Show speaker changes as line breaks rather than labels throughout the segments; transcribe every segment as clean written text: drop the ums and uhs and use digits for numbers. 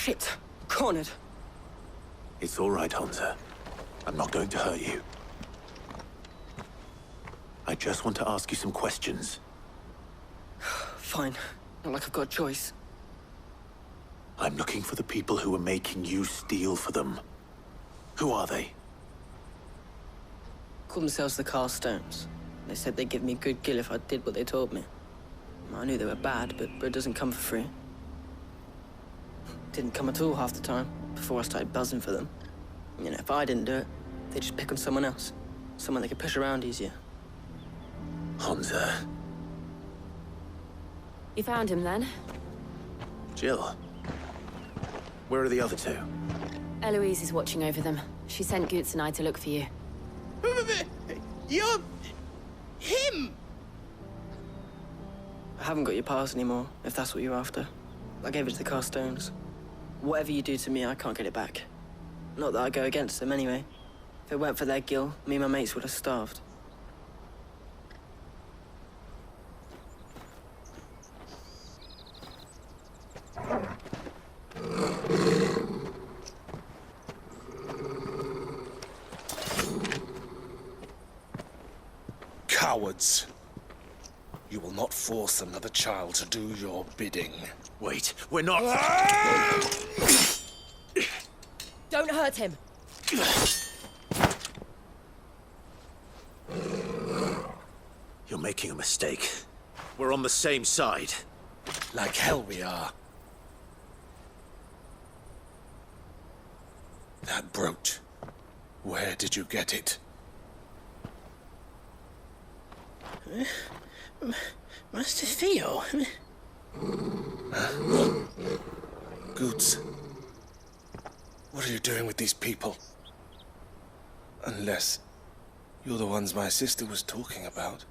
Shit! Cornered.
It's all right, Hansa. I'm not going to hurt you. I just want to ask you some questions.
Fine. Not like I've got a choice.
I'm looking for the people who are making you steal for them. Who are they?
Call themselves the Carstones. They said they'd give me good gill if I did what they told me. I knew they were bad, but bread doesn't come for free. Didn't come at all half the time, before I started buzzing for them. You know, if I didn't do it, they'd just pick on someone else. Someone they could push around easier.
Hansa.
You found him, then?
Jill. Where are the other two?
Eloise is watching over them. She sent Goots and I to look for you.
You're... him!
I haven't got your pass anymore, if that's what you're after. I gave it to the Carstones. Whatever you do to me, I can't get it back. Not that I go against them, anyway. If it weren't for their gill, me and my mates would have starved.
Cowards. You will not force another child to do your bidding.
Wait, we're not...
Don't hurt him!
You're making a mistake. We're on the same side.
Like hell we are. That brooch. Where did you get it?
Master Theo?
Goots. What are you doing with these people? Unless you're the ones my sister was talking about.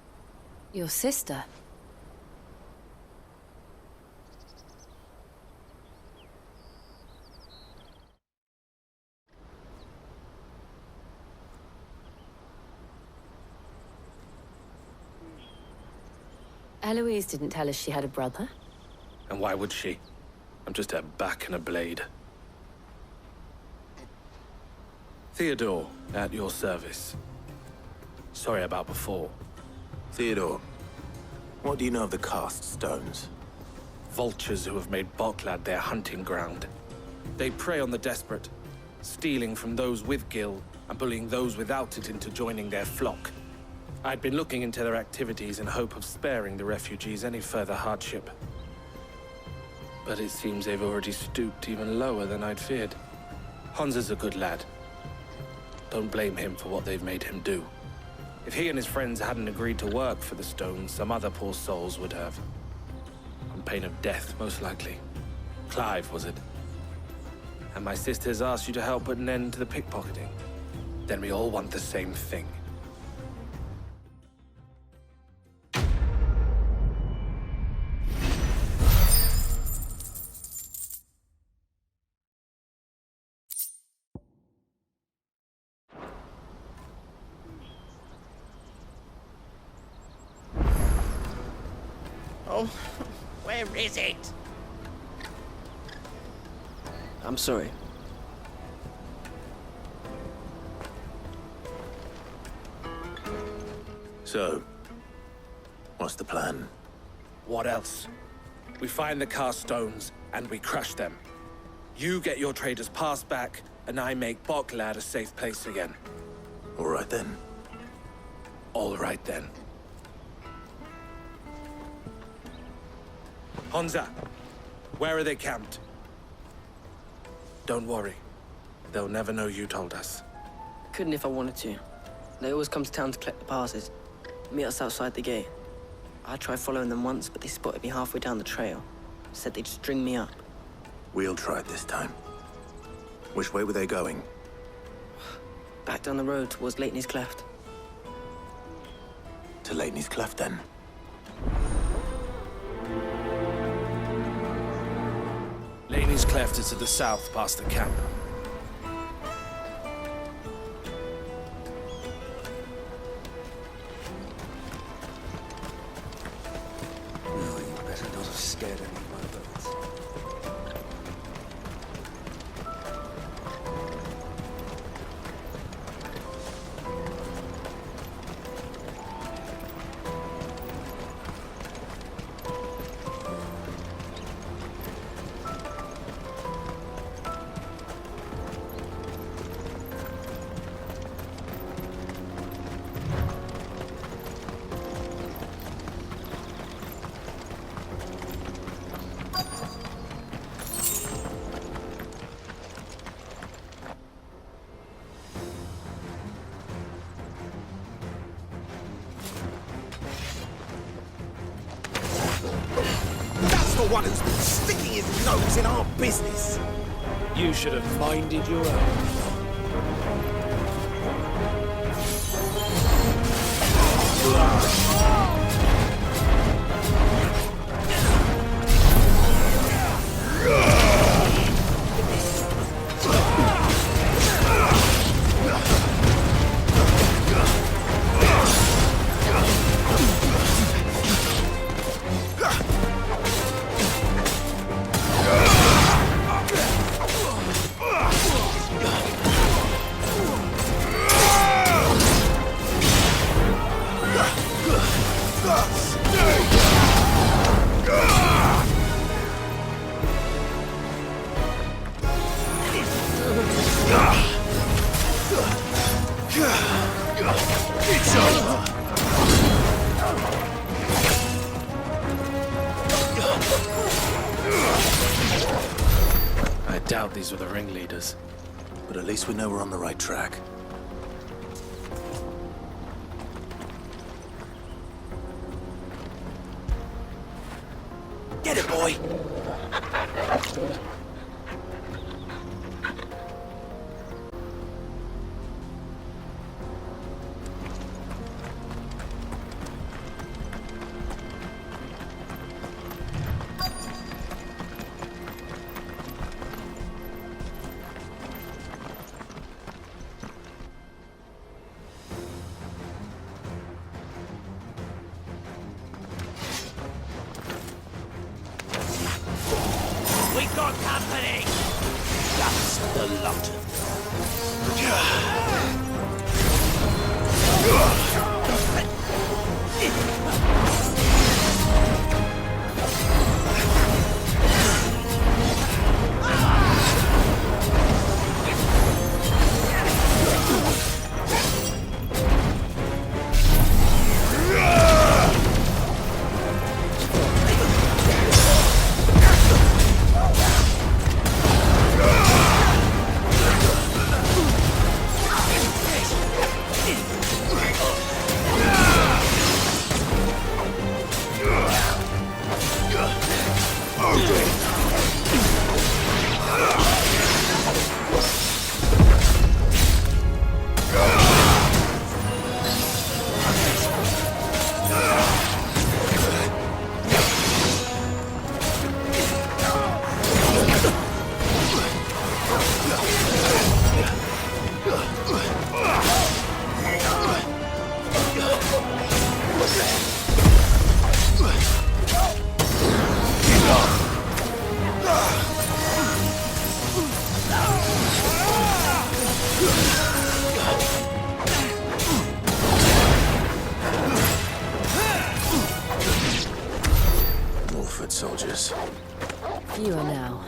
Your sister? Eloise didn't tell us she had a brother.
And why would she? I'm just her back and a blade. Theodore, at your service. Sorry about before.
Theodore, what do you know of the Cast Stones?
Vultures who have made Boklad their hunting ground. They prey on the desperate, stealing from those with gill and bullying those without it into joining their flock. I'd been looking into their activities in hope of sparing the refugees any further hardship. But it seems they've already stooped even lower than I'd feared. Hansa's a good lad. Don't blame him for what they've made him do. If he and his friends hadn't agreed to work for the Stones, some other poor souls would have. On pain of death, most likely. Clive, was it? And my sisters asked you to help put an end to the pickpocketing. Then we all want the same thing.
Oh, where is it?
I'm sorry.
So, what's the plan?
What else? We find the Carstones and we crush them. You get your trader's pass back, and I make Boklad a safe place again.
All right then.
All right then. Hansa, where are they camped? Don't worry. They'll never know you told us.
Couldn't if I wanted to. They always come to town to collect the passes. Meet us outside the gate. I tried following them once, but they spotted me halfway down the trail. Said they'd string me up.
We'll try it this time. Which way were they going?
Back down the road towards Leighton's Cleft.
To Leighton's Cleft, then.
Leighton's Cleft is to the south, past the camp.
No, you better not have scared any of my birds.
one who's been sticking his nose in our business.
You should have minded your own.
It's over.
I doubt these were the ringleaders.
But at least we know we're on the right track.
Get it, boy.
We got company!
That's the lot of
soldiers.
Fewer now.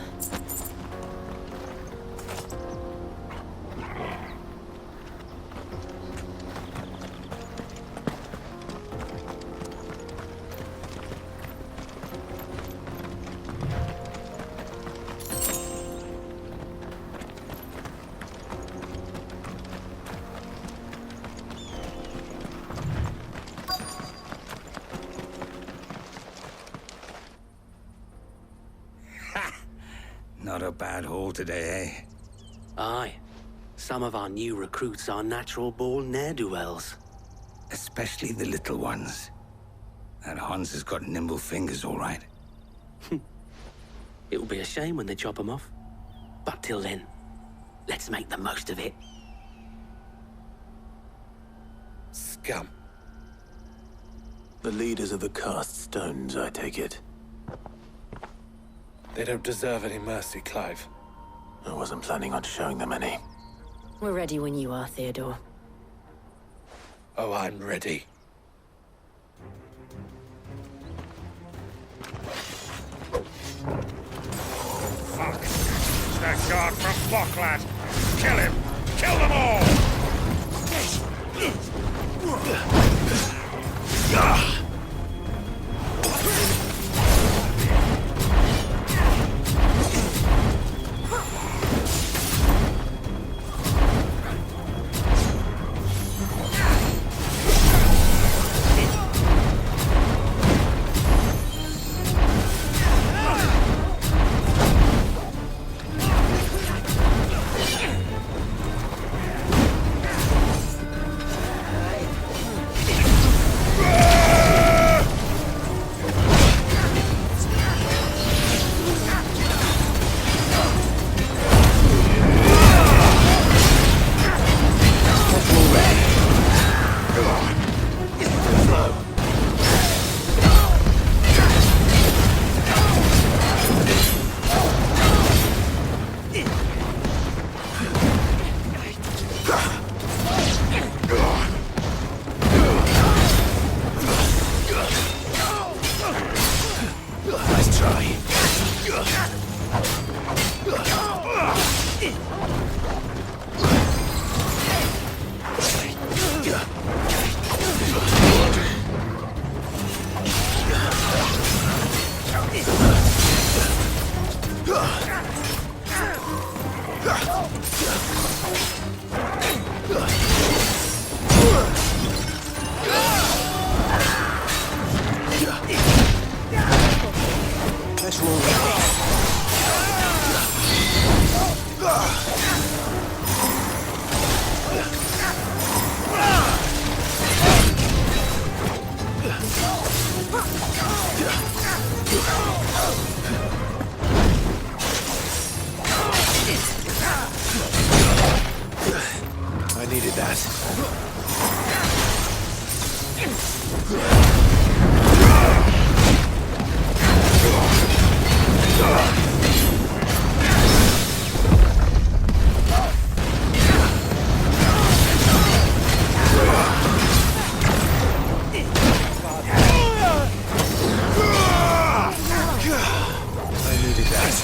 Not a bad haul today, eh?
Aye. Some of our new recruits are natural-born ne'er-do-wells.
Especially the little ones. That Hans has got nimble fingers, all right.
It will be a shame when they chop 'em off. But till then, let's make the most of it.
Scum.
The leaders of the cast stones, I take it.
They don't deserve any mercy, Clive.
I wasn't planning on showing them any.
We're ready when you are, Theodore.
Oh, I'm ready.
Fuck! It's that guard from Bocklad! Kill him! Kill them all!
Let's roll with
I needed that. I needed that.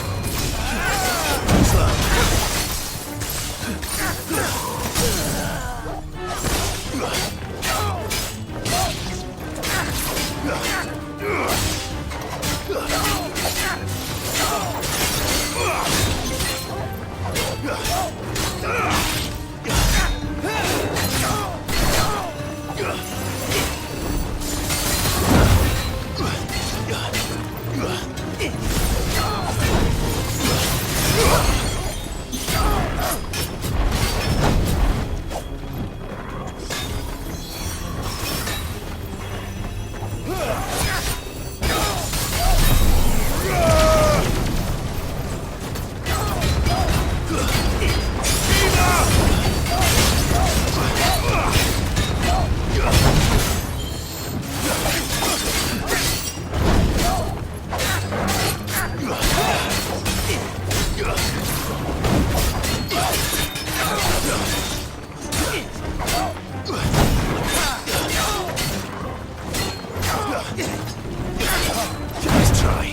Nice try.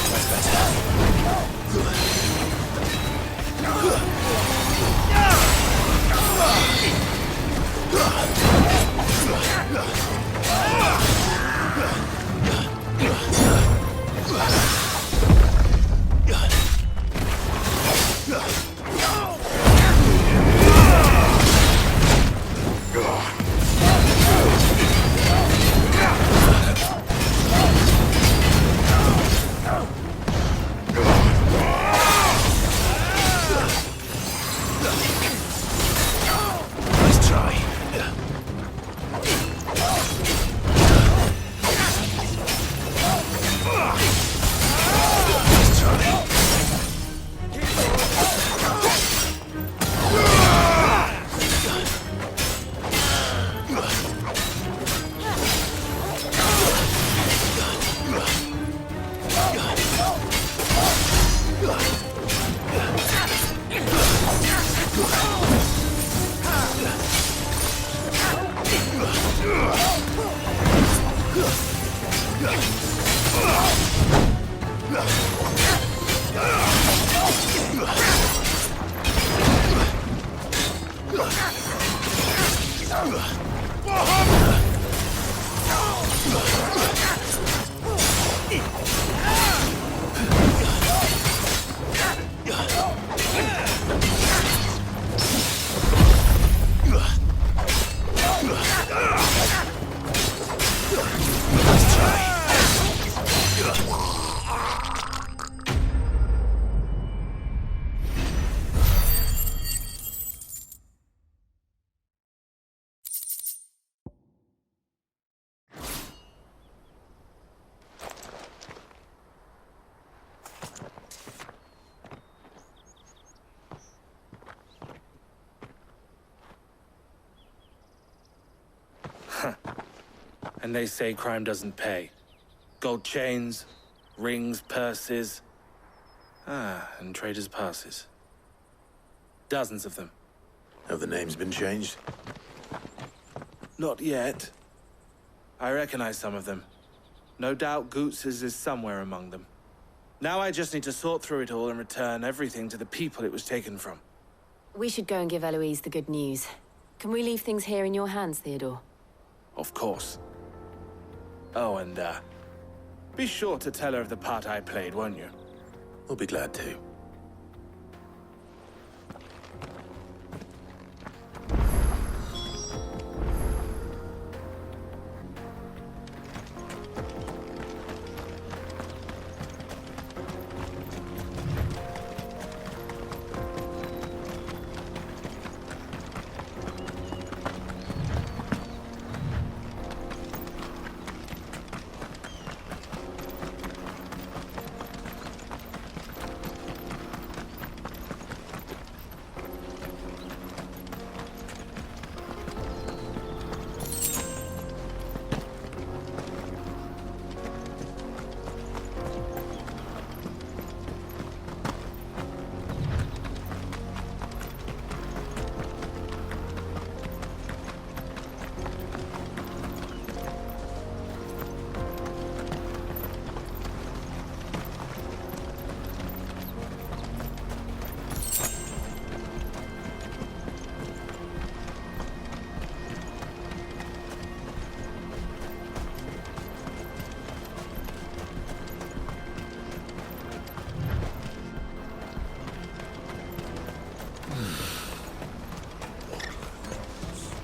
That's better. Nice try. Nice try.
And they say crime doesn't pay. Gold chains, rings, purses. And traders' passes. Dozens of them.
Have the names been changed?
Not yet. I recognize some of them. No doubt Goots's is somewhere among them. Now I just need to sort through it all and return everything to the people it was taken from.
We should go and give Eloise the good news. Can we leave things here in your hands, Theodore?
Of course. Oh, and, be sure to tell her of the part I played, won't you?
We'll be glad to.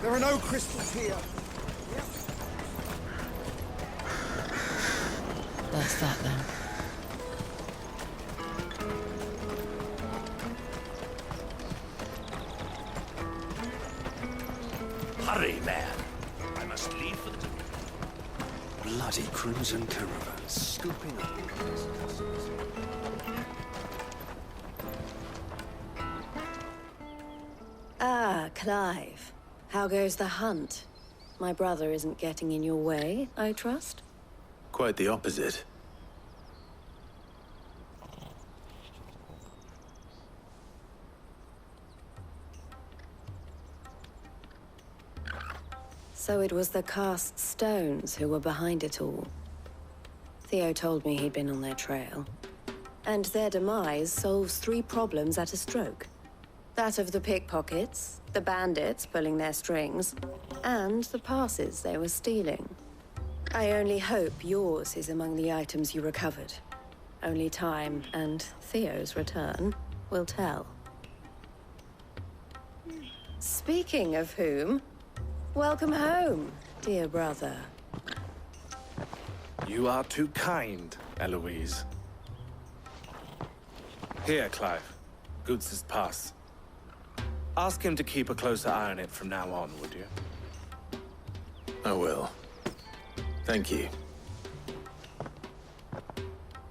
There are no crystals here.
That's that then.
Hurry, man. I must leave for the...
Bloody crimson caravan scooping up these customers.
Ah, Clive. How goes the hunt? My brother isn't getting in your way, I trust?
Quite the opposite.
So it was the cast stones who were behind it all. Theo told me he'd been on their trail. And their demise solves 3 problems at a stroke. That of the pickpockets, the bandits pulling their strings, and the passes they were stealing. I only hope yours is among the items you recovered. Only time and Theo's return will tell. Speaking of whom, welcome home, dear brother.
You are too kind, Eloise. Here, Clive. Goots's pass. Ask him to keep a closer eye on it from now on, would you?
I will. Thank you.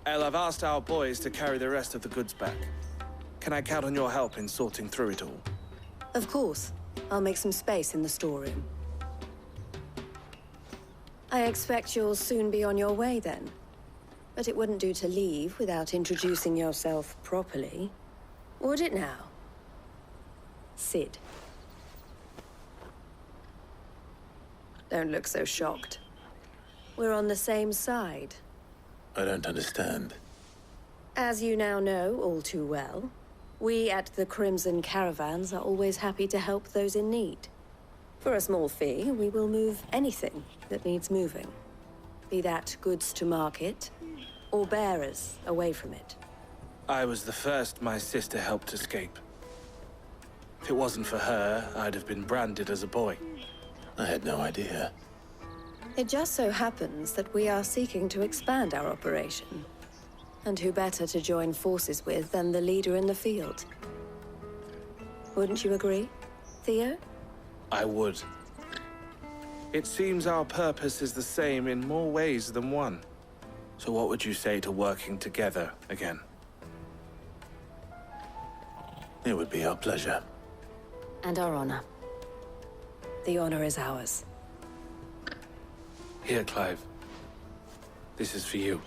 El, I've asked our boys to carry the rest of the goods back. Can I count on your help in sorting through it all?
Of course. I'll make some space in the storeroom. I expect you'll soon be on your way then. But it wouldn't do to leave without introducing yourself properly. Would it now? Sid. Don't look so shocked. We're on the same side.
I don't understand.
As you now know all too well, we at the Crimson Caravans are always happy to help those in need. For a small fee, we will move anything that needs moving. Be that goods to market, or bearers away from it.
I was the first my sister helped escape. If it wasn't for her, I'd have been branded as a boy.
I had no idea.
It just so happens that we are seeking to expand our operation. And who better to join forces with than the leader in the field? Wouldn't you agree, Theo?
I would. It seems our purpose is the same in more ways than one. So what would you say to working together again?
It would be our pleasure.
And our honor. The honor is ours.
Here, Clive. This is for you.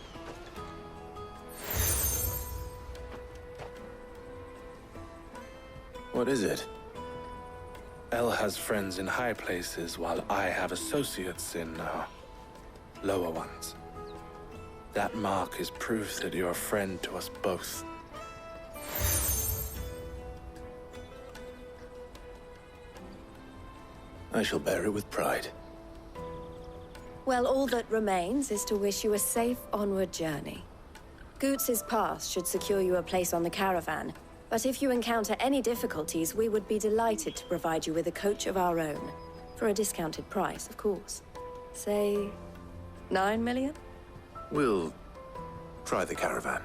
What is it?
El has friends in high places, while I have associates in, lower ones. That mark is proof that you're a friend to us both.
I shall bear it with pride.
Well, all that remains is to wish you a safe onward journey. Goots's pass should secure you a place on the caravan, but if you encounter any difficulties, we would be delighted to provide you with a coach of our own. For a discounted price, of course. Say, 9 million?
We'll try the caravan.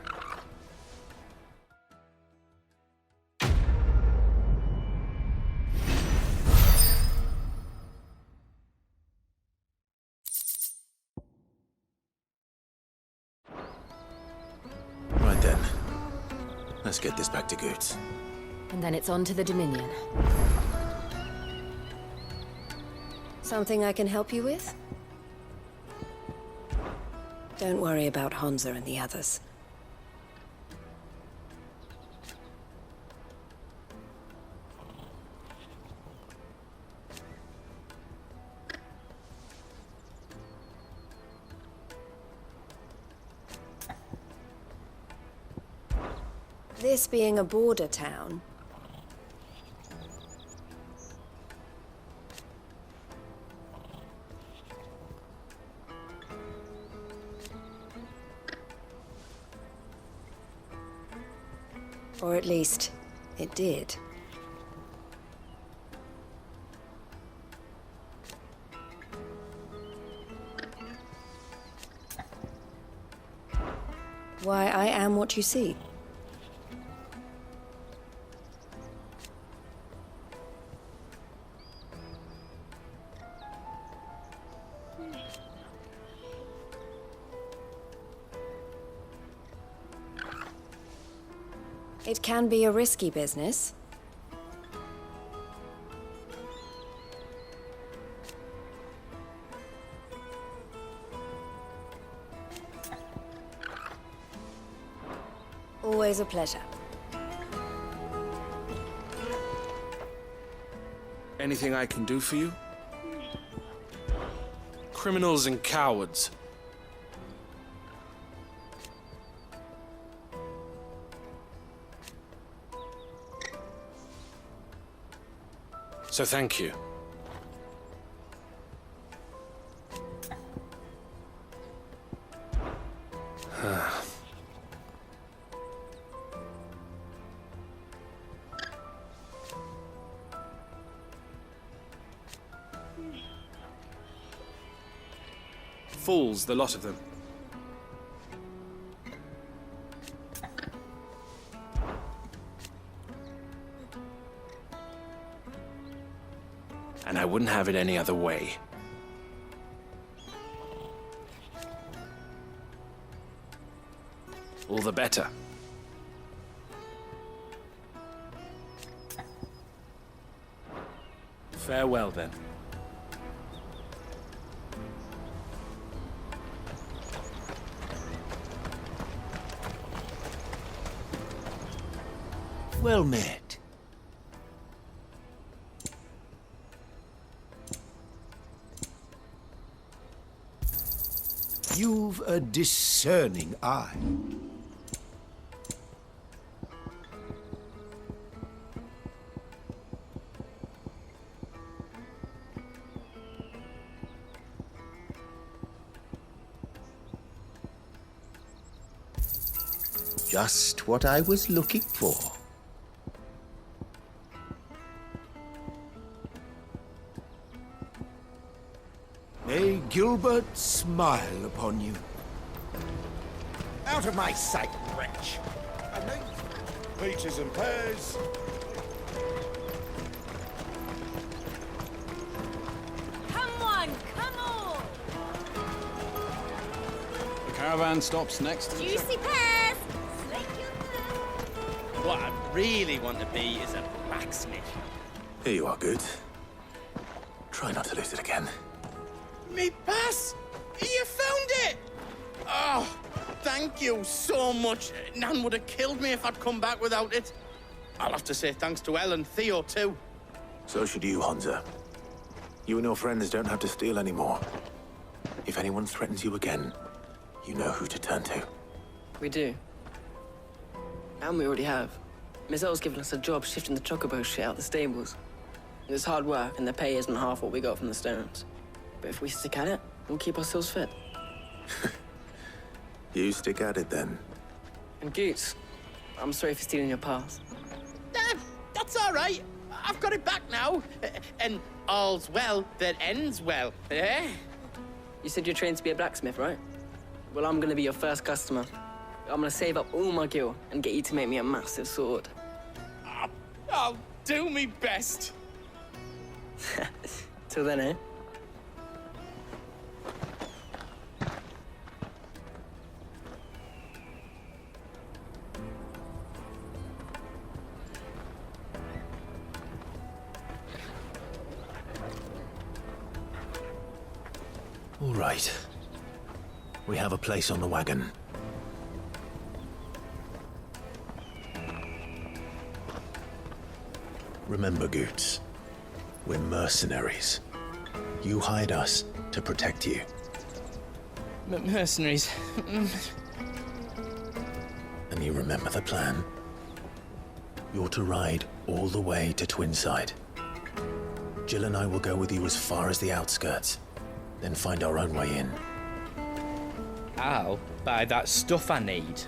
Right then. Let's get this back to Goots.
And then it's on to the Dominion. Something I can help you with? Don't worry about Hansa and the others. This being a border town, or at least, it did. Why, I am what you see. It can be a risky business. Always a pleasure.
Anything I can do for you? Criminals and cowards. So thank you. Fools, the lot of them. And I wouldn't have it any other way. All the better. Farewell, then.
Well met.
You've a discerning eye. Just what I was looking for. May Gilbert smile upon you. Out of my sight, wretch! Peaches and pears.
Come on, come on!
The caravan stops next to the...
Juicy pears!
What I really want to be is a blacksmith.
Here you are, Goots. Try not to lose it again.
Me pass! You found it! Oh, thank you so much. Nan would have killed me if I'd come back without it. I'll have to say thanks to Elle and Theo, too.
So should you, Hansa. You and your friends don't have to steal anymore. If anyone threatens you again, You know who to turn to.
We do. And we already have. Miss Earl's given us a job shifting the chocobo shit out the stables. It's hard work, and the pay isn't half what we got from the Stones. But if we stick at it, we'll keep ourselves fit.
You stick at it, then.
And Goots, I'm sorry for stealing your pass.
That's all right. I've got it back now. And all's well that ends well, eh?
You said you're trained to be a blacksmith, right? Well, I'm gonna be your first customer. I'm gonna save up all my gil and get you to make me a massive sword.
I'll do me best.
Till then, eh?
All right. We have a place on the wagon. Remember, Goots, we're mercenaries. You hired us to protect you.
Mercenaries.
And you remember the plan? You're to ride all the way to Twinside. Jill and I will go with you as far as the outskirts, then find our own way in.
I'll buy that stuff I need.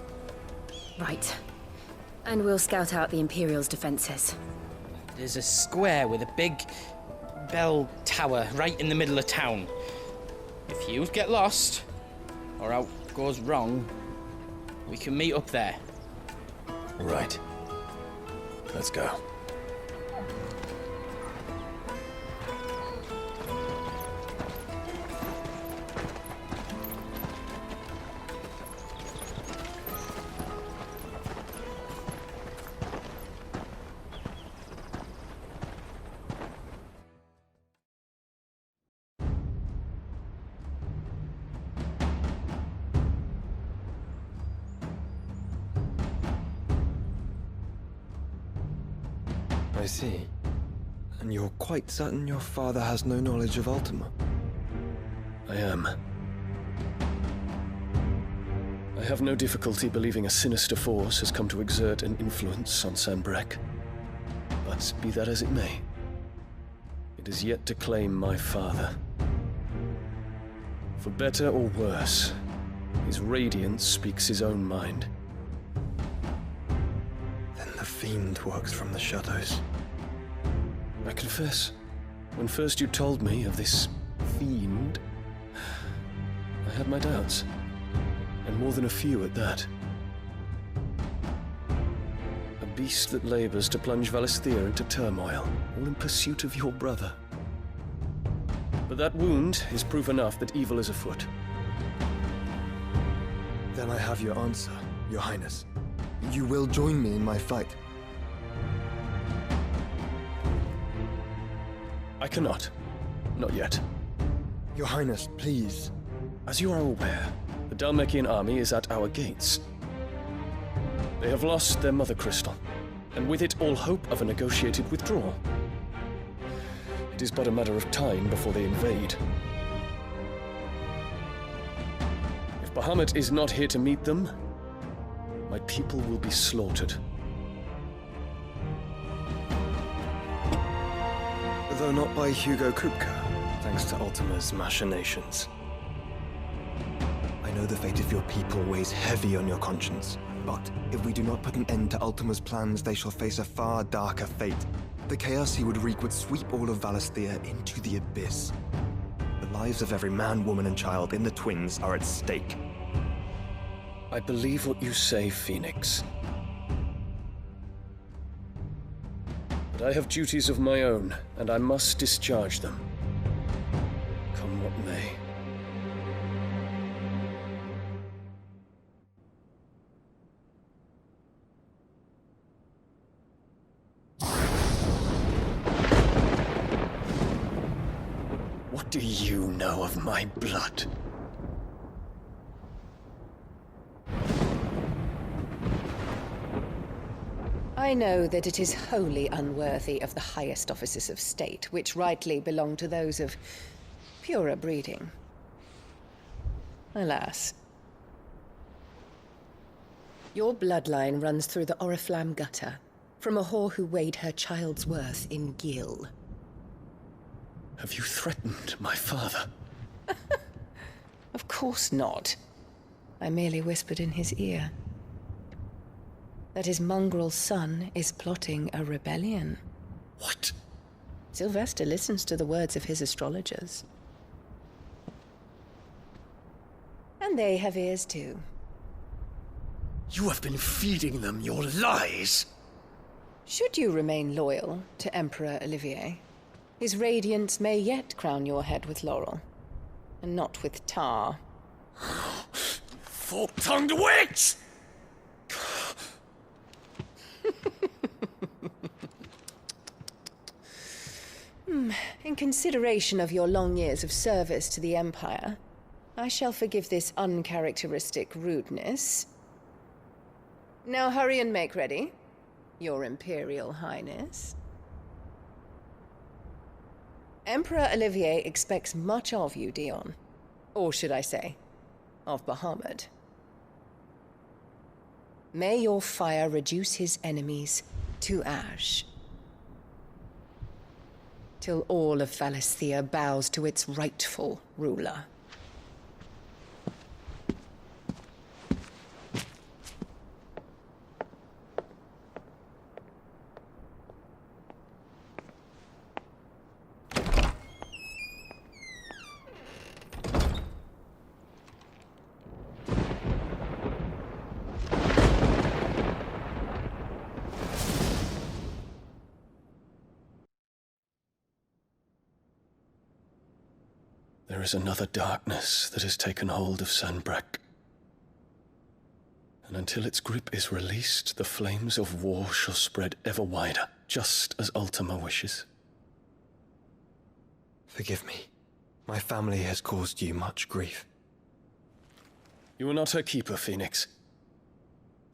Right. And we'll scout out the Imperial's defenses.
There's a square with a big bell tower right in the middle of town. If you get lost, or out goes wrong, we can meet up there.
Right. Let's go.
I see. And you're quite certain your father has no knowledge of Ultima?
I am. I have no difficulty believing a sinister force has come to exert an influence on Sanbreque. But be that as it may, it is yet to claim my father. For better or worse, his radiance speaks his own mind.
Then the Fiend works from the shadows.
I confess, when first you told me of this Fiend, I had my doubts. And more than a few at that. A beast that labors to plunge Valisthea into turmoil, all in pursuit of your brother. But that wound is proof enough that evil is afoot.
Then I have your answer, Your Highness. You will join me in my fight.
I cannot. Not yet.
Your Highness, please.
As you are aware, the Dhalmekian army is at our gates. They have lost their mother crystal, and with it all hope of a negotiated withdrawal. It is but a matter of time before they invade. If Bahamut is not here to meet them, my people will be slaughtered.
Though not by Hugo Kupka, thanks to Ultima's machinations. I know the fate of your people weighs heavy on your conscience, but if we do not put an end to Ultima's plans, they shall face a far darker fate. The chaos he would wreak would sweep all of Valisthea into the abyss. The lives of every man, woman, and child in the Twins are at stake.
I believe what you say, Phoenix. But I have duties of my own, and I must discharge them. Come what may. What do you know of my blood?
I know that it is wholly unworthy of the highest offices of state, which rightly belong to those of purer breeding. Alas, Your bloodline runs through the Oriflamme gutter, from a whore who weighed her child's worth in Gil.
Have you threatened my father?
Of course not. I merely whispered in his ear that his mongrel son is plotting a rebellion.
What?
Sylvester listens to the words of his astrologers. And they have ears too.
You have been feeding them your lies!
Should you remain loyal to Emperor Olivier, his radiance may yet crown your head with laurel, and not with tar.
Fork-tongued witch!
In consideration of your long years of service to the Empire, I shall forgive this uncharacteristic rudeness. Now hurry and make ready, Your Imperial Highness. Emperor Olivier expects much of you, Dion. Or should I say, of Bahamut. May your fire reduce his enemies to ash, till all of Valisthea bows to its rightful ruler.
There is another darkness that has taken hold of Sanbreque. And until its grip is released, the flames of war shall spread ever wider, just as Ultima wishes.
Forgive me. My family has caused you much grief.
You are not her keeper, Phoenix.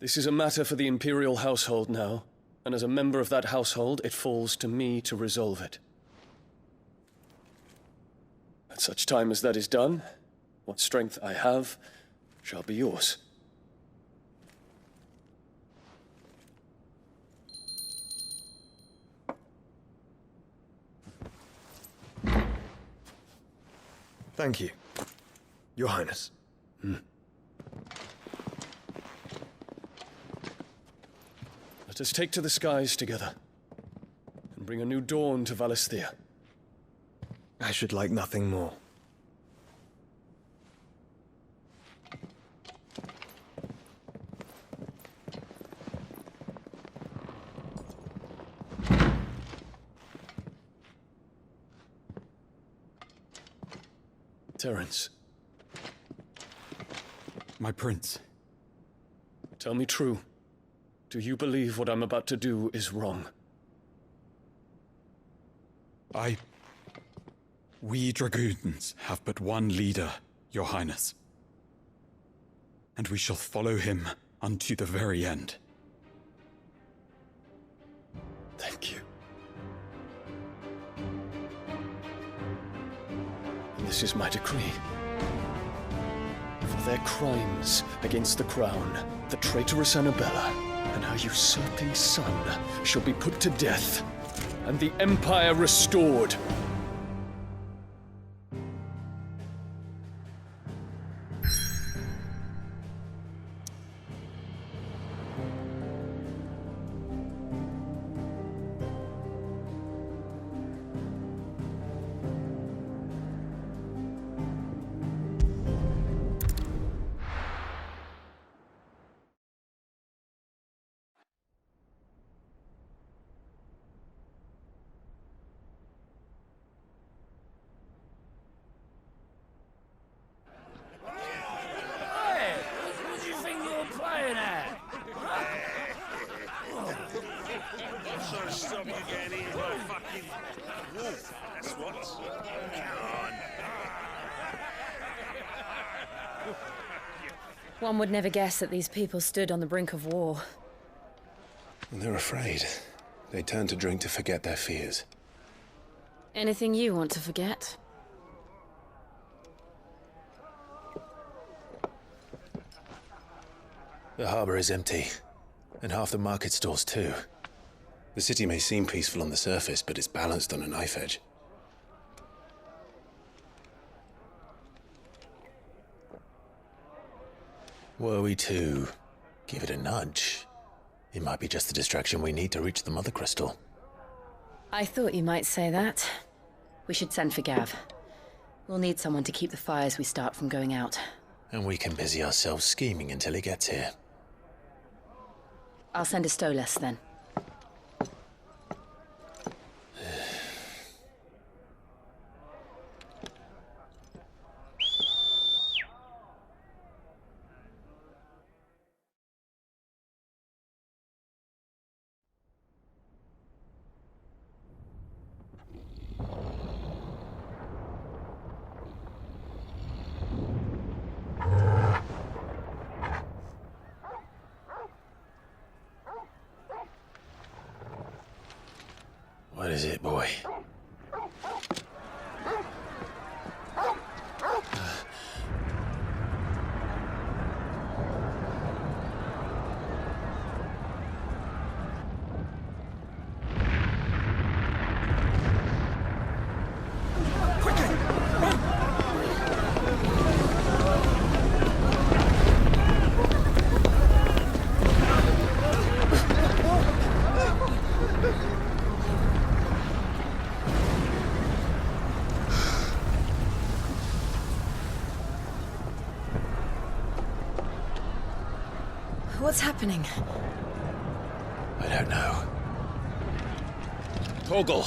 This is a matter for the Imperial household now, and as a member of that household, it falls to me to resolve it. At such time as that is done, what strength I have shall be yours.
Thank you, Your Highness.
Let us take to the skies together, and bring a new dawn to Valisthea.
I should like nothing more.
Terence.
My prince.
Tell me true. Do you believe what I'm about to do is wrong?
We dragoons have but one leader, Your Highness. And we shall follow him unto the very end.
Thank you. And this is my decree. For their crimes against the crown, the traitorous Annabella and her usurping son shall be put to death, and the Empire restored.
Stop you getting eaten by a fucking wolf, that's what. Come on.
One would never guess that these people stood on the brink of war.
They're afraid. They turn to drink to forget their fears.
Anything you want to forget?
The harbor is empty, and half the market stalls too. The city may seem peaceful on the surface, but it's balanced on a knife edge. Were we to give it a nudge, it might be just the distraction we need to reach the Mother Crystal.
I thought you might say that. We should send for Gav. We'll need someone to keep the fires we start from going out.
And we can busy ourselves scheming until he gets here.
I'll send a Stolas then.
What is it, boy?
What's happening?
I don't know. Torgal!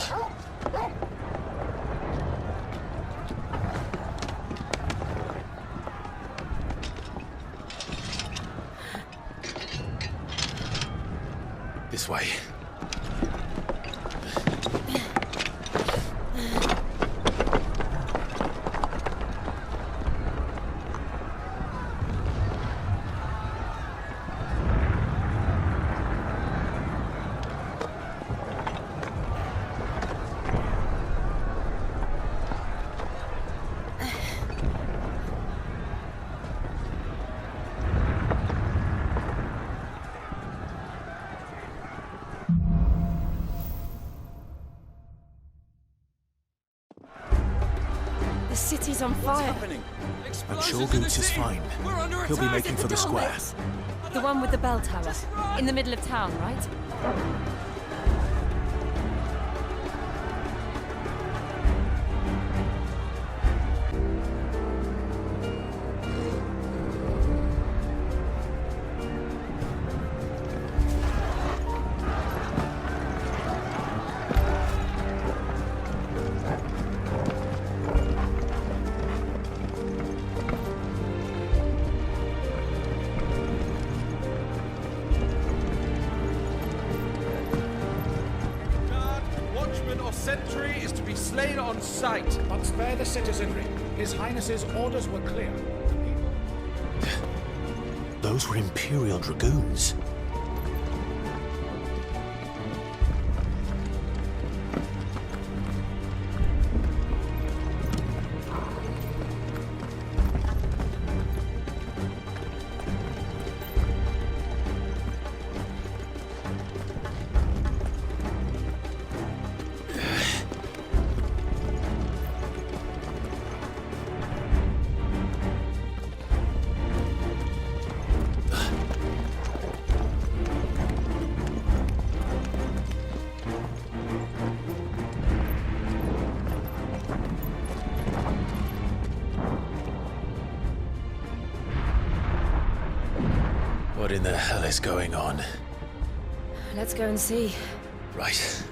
This way.
The city's on fire.
I'm sure Goots is fine. He'll be making for the square.
The one with the bell tower. In the middle of town, right?
Sentry is to be slain on sight.
But spare the citizenry. His Highness's orders were clear.
Those were Imperial Dragoons. What in the hell is going on?
Let's go and see.
Right.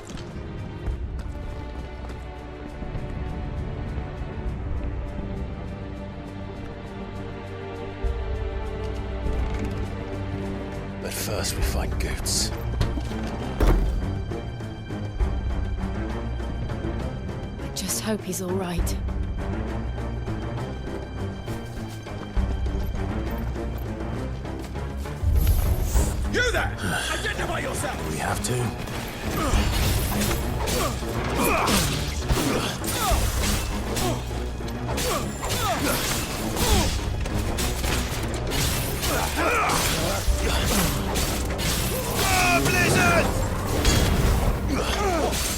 But first we find Goots.
I just hope he's all right.
You there! Identify yourself!
We have to.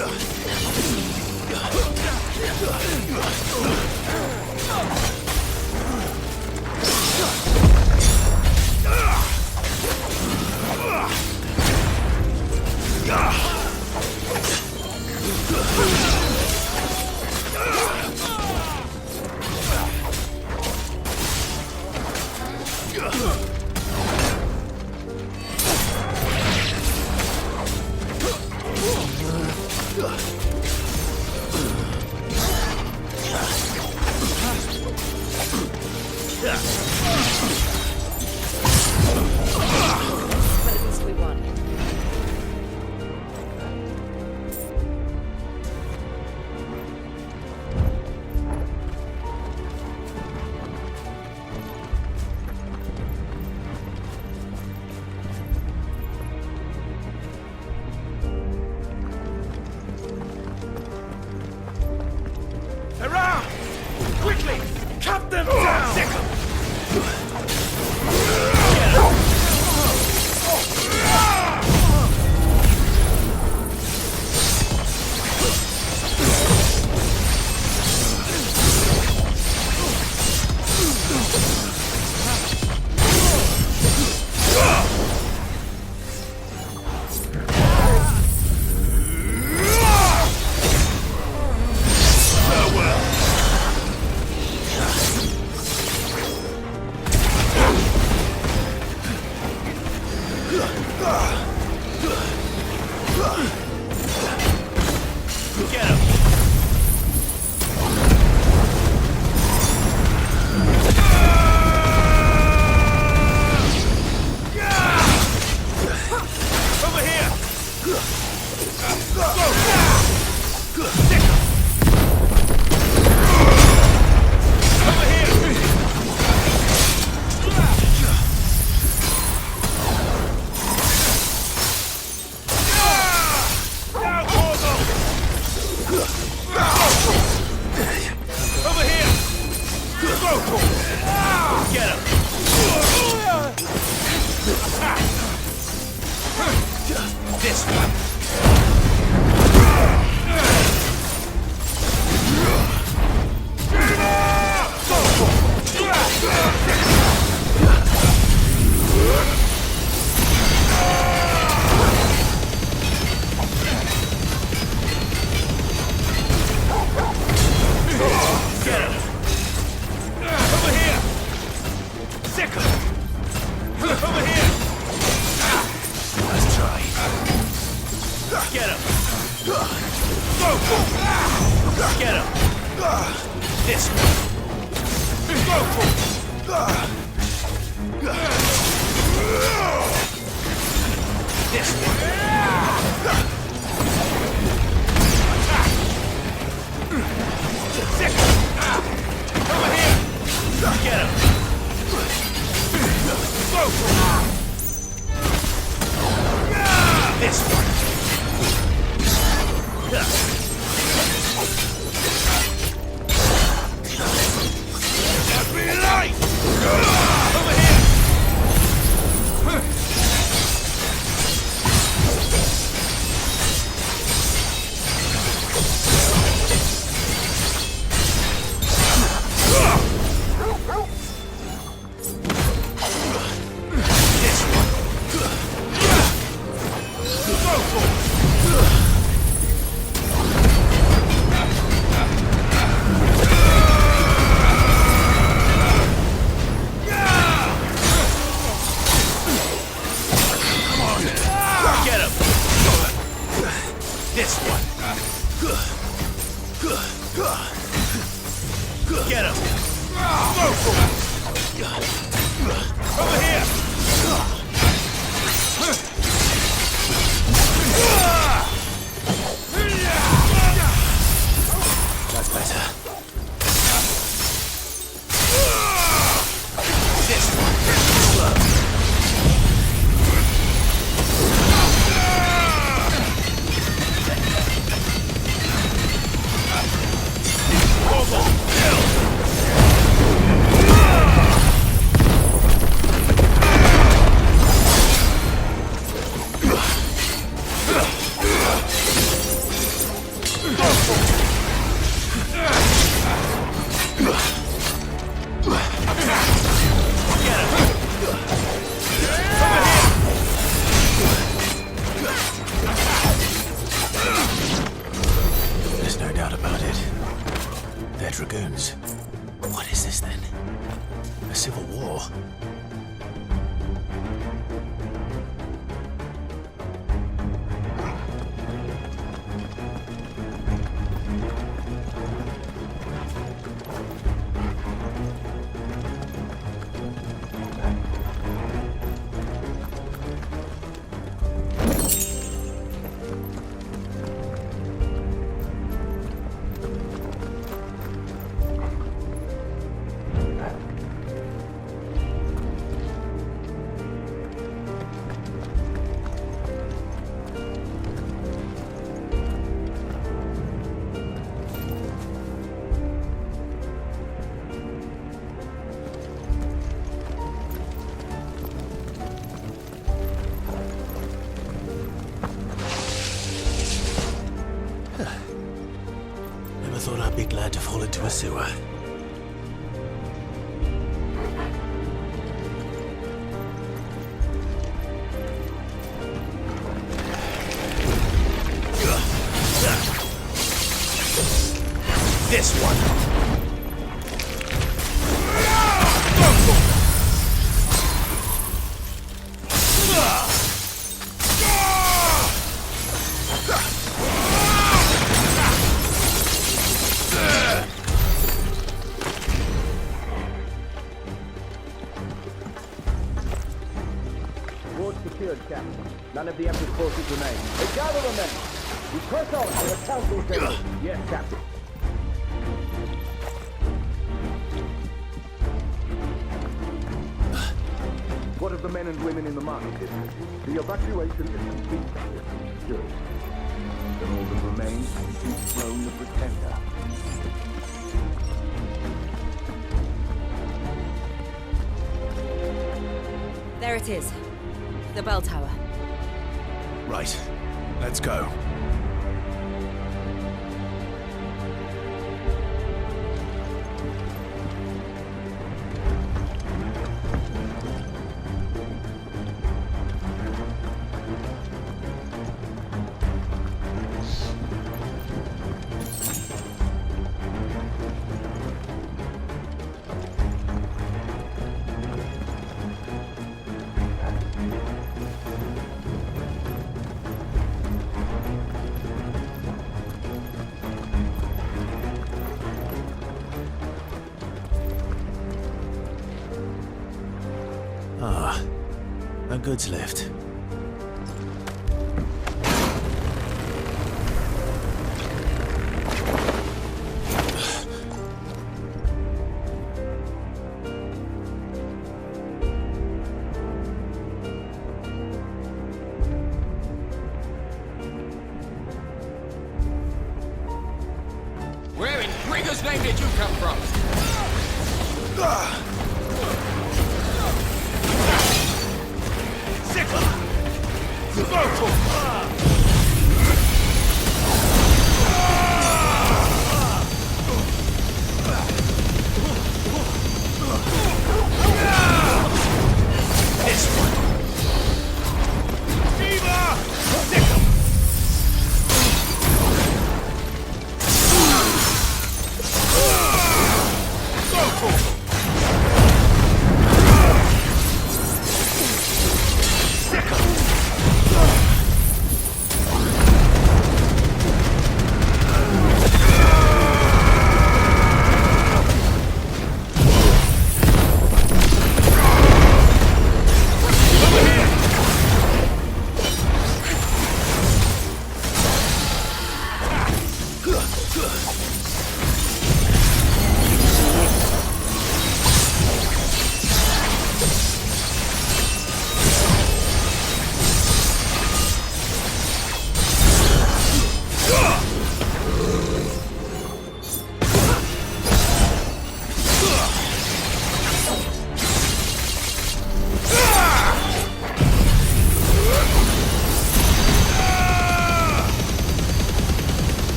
But at least we won.
be glad to fall into a sewer.
This one.
Ward secured, Captain. None of the Emperor's forces remain. They gather the men. We press on to the council table. Yes, Captain. What of the men and women in the market district? The evacuation is complete, Captain. Good. Then all that remains is to dethrone the Pretender.
There it is. The bell tower.
Right. Let's go. Ah, a goods lift.
Where in Gregor's name did you come from?
This one. Fever! Sickle!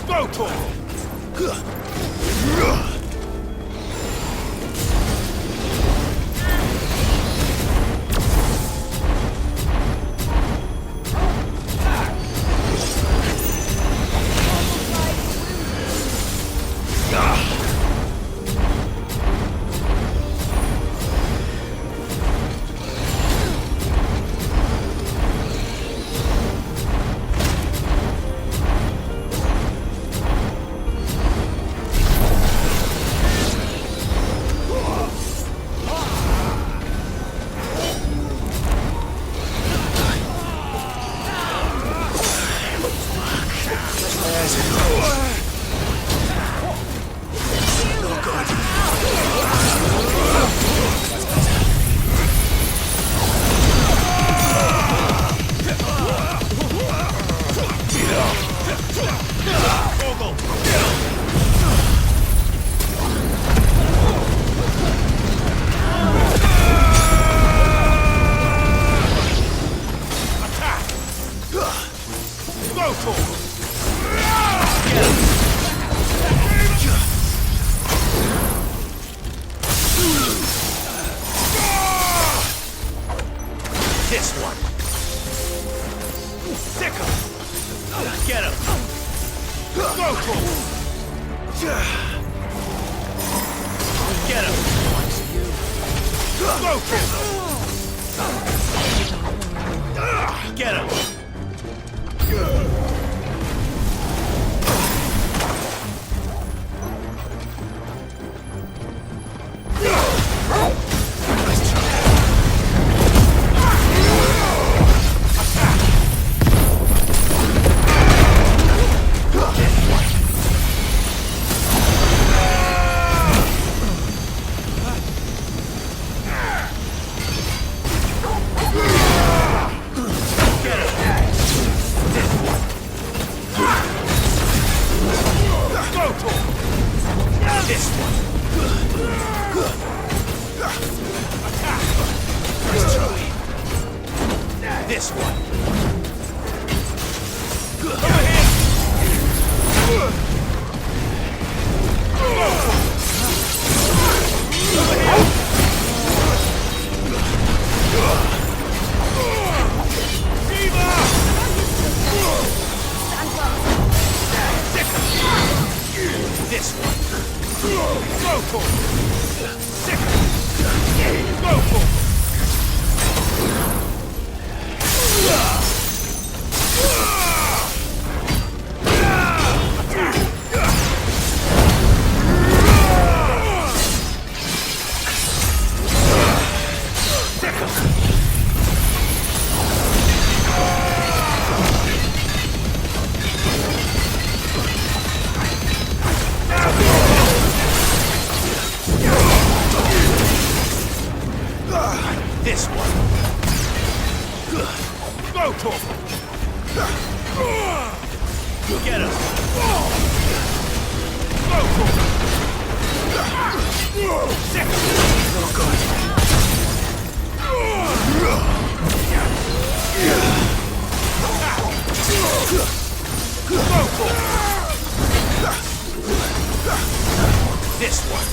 Go for it! This one. Stick him. Get him. Go for him. Get him. Go for him. Get him. This one. Over here. This one. Go for it. Sick. Go for it. This one. Go to him. Get him. Go to him. Sick. No good. Go to him. This one.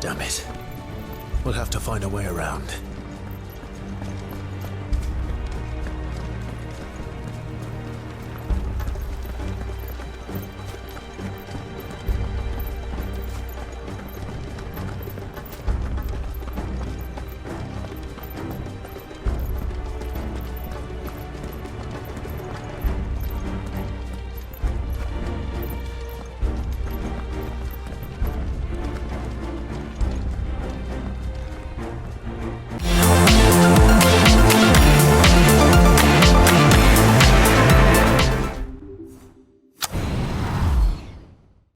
Damn it. We'll have to find a way around.